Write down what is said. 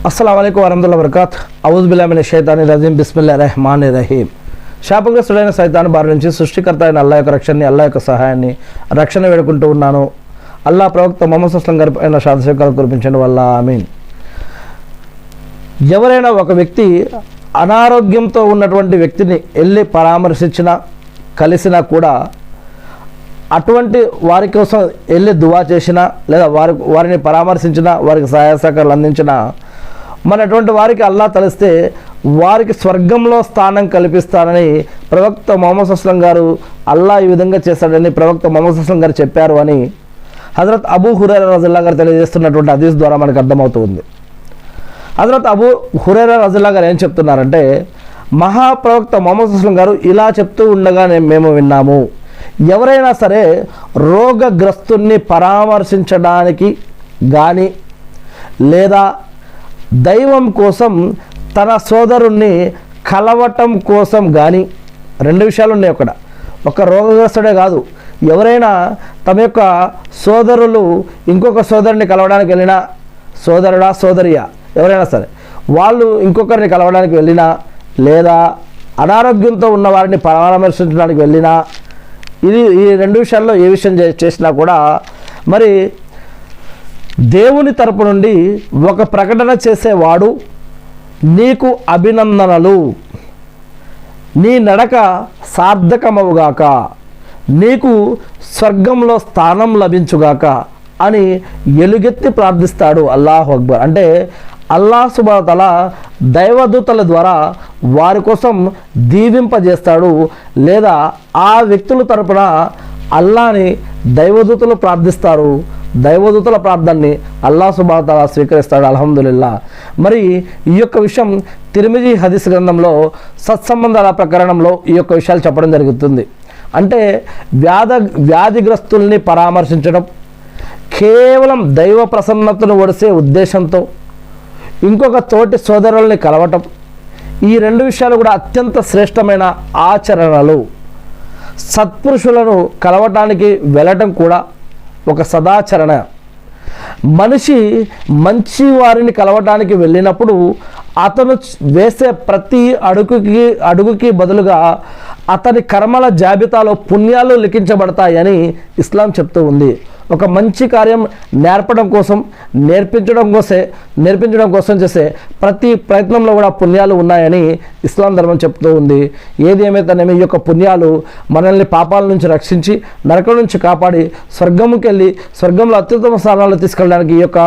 అస్సలాము అలైకుం వరహమతుల్లాహి వబరకాతుహ్. అవుజు బిల్లాహి మినష్ షైతానిర్ రజీం. బిస్మిల్లాహిర్ రహమానిర్ రహీం. శాపగ్రస్తుడైన సైతాను బారి నుంచి సృష్టికర్త అయిన అల్లాహ్ యొక్క రక్షణని, అల్లాహ్ యొక్క సహాయాన్ని, రక్షణ వేడుకుంటూ ఉన్నాను. అల్లాహ్ ప్రవక్త ముహమ్మద్ సల్లల్లాహు అలైహి వసల్లం గారి శాంతిశేఖరాలు కురిపించండి వల్ల ఆమీన్. ఎవరైనా ఒక వ్యక్తి అనారోగ్యంతో ఉన్నటువంటి వ్యక్తిని వెళ్ళి పరామర్శించినా, కలిసినా కూడా అటువంటి వారి కోసం వెళ్ళి దువా చేసినా, లేదా వారిని పరామర్శించినా, వారికి సహాయ సహకారాలు అందించినా, మన అటువంటి వారికి అల్లాహ్ తలిస్తే వారికి స్వర్గంలో స్థానం కల్పిస్తానని ప్రవక్త ముహమ్మద్ సల్లల్లాహు అలైహి వసల్లం గారు అల్లాహ్ ఈ విధంగా చేస్తాడని ప్రవక్త ముహమ్మద్ సల్లల్లాహు అలైహి వసల్లం గారు చెప్పారు అని హజరత్ అబూ హురైరా రజియల్లాహు గారు తెలియజేస్తున్నటువంటి హదీస్ ద్వారా మనకు అర్థమవుతుంది. హజరత్ అబూ హురైరా రజియల్లాహు గారు ఏం చెప్తున్నారంటే, మహాప్రవక్త ముహమ్మద్ సల్లల్లాహు అలైహి వసల్లం గారు ఇలా చెప్తూ ఉండగా మేము విన్నాము, ఎవరైనా సరే రోగగ్రస్తుల్ని పరామర్శించడానికి కానీ, లేదా దైవం కోసం తన సోదరుణ్ణి కలవటం కోసం కానీ, రెండు విషయాలు ఉన్నాయి అక్కడ. ఒక రోగగ్రస్తుడే కాదు, ఎవరైనా తమ యొక్క సోదరులు ఇంకొక సోదరుని కలవడానికి వెళ్ళినా, సోదరుడా సోదరియా ఎవరైనా సరే వాళ్ళు ఇంకొకరిని కలవడానికి వెళ్ళినా, లేదా అనారోగ్యంతో ఉన్న వారిని పరామర్శించడానికి వెళ్ళినా, ఈ రెండు విషయాల్లో ఏ విషయం చేసినా కూడా మరి దేవుని తరపు నుండి ఒక ప్రకటన చేసేవాడు, నీకు అభినందనలు, నీ నడక సార్థకమవుగాక, నీకు స్వర్గంలో స్థానం లభించుగాక అని ఎలుగెత్తి ప్రార్థిస్తాడు. అల్లాహు అక్బర్. అంటే అల్లాహ్ సుబ్హానహు వ తఆలా దైవదూతల ద్వారా వారి కోసం దీవింపజేస్తాడు, లేదా ఆ వ్యక్తుల తరపున అల్లాహ్ని దైవదూతలు ప్రార్థిస్తారు. దైవదూతల ప్రార్థనని అల్లాహ్ సుబ్హానహు వ తఆలా స్వీకరిస్తాడు. అల్హమ్దులిల్లా. మరి ఈ యొక్క విషయం తిర్మిజీ హదీస్ గ్రంథంలో సత్సంబంధాల ప్రకరణంలో ఈ యొక్క విషయాలు చెప్పడం జరుగుతుంది. అంటే వ్యాధిగ్రస్తుల్ని పరామర్శించడం కేవలం దైవ ప్రసన్నతను ఒడిసే ఉద్దేశంతో ఇంకొక తోటి సోదరుల్ని కలవటం, ఈ రెండు విషయాలు కూడా అత్యంత శ్రేష్టమైన ఆచరణలు. సత్పురుషులను కలవటానికి వెళ్ళటం కూడా ఒక సదాచరణ. మనిషి మంచి వారిని కలవటానికి వెళ్ళినప్పుడు అతను వేసే ప్రతి అడుగుకి బదులుగా అతని కర్మల జాబితాలో పుణ్యాలు లిఖించబడతాయని ఇస్లాం చెప్తూ ఉంది. ఒక మంచి కార్యం నేర్పించడం కోసం చేసే ప్రతి ప్రయత్నంలో కూడా పుణ్యాలు ఉన్నాయని ఇస్లాం ధర్మం చెప్తూ ఉంది. ఏది ఏమైతేనేమి ఈ యొక్క పుణ్యాలు మనల్ని పాపాల నుంచి రక్షించి, నరకం నుంచి కాపాడి, స్వర్గంకి వెళ్ళి స్వర్గంలో అత్యుత్తమ స్థానాల్లో తీసుకెళ్ళడానికి ఈ యొక్క